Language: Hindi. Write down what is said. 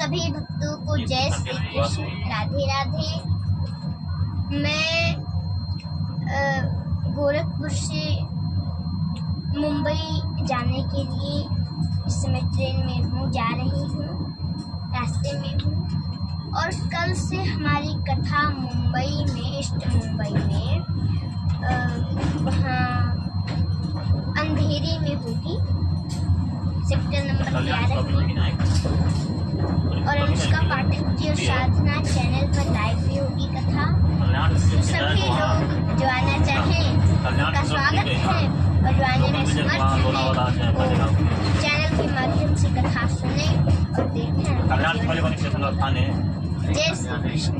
सभी भक्तों को जय श्री कृष्ण, राधे राधे। मैं गोरखपुर से मुंबई जाने के लिए इस समय ट्रेन में हूँ, जा रही हूँ, रास्ते में हूँ। और कल से हमारी कथा मुंबई में, ईस्ट मुंबई में, वहाँ अंधेरी में होगी, सेक्टर नंबर 11 में। और अनुष्का पाठक जी और साधना चैनल पर लाइव भी होगी कथा। तो सभी लोग जो आना चाहें उनका स्वागत है, और जो आने में समर्थ है वो चैनल के माध्यम से कथा सुने और देखें। जय श्री कृष्ण।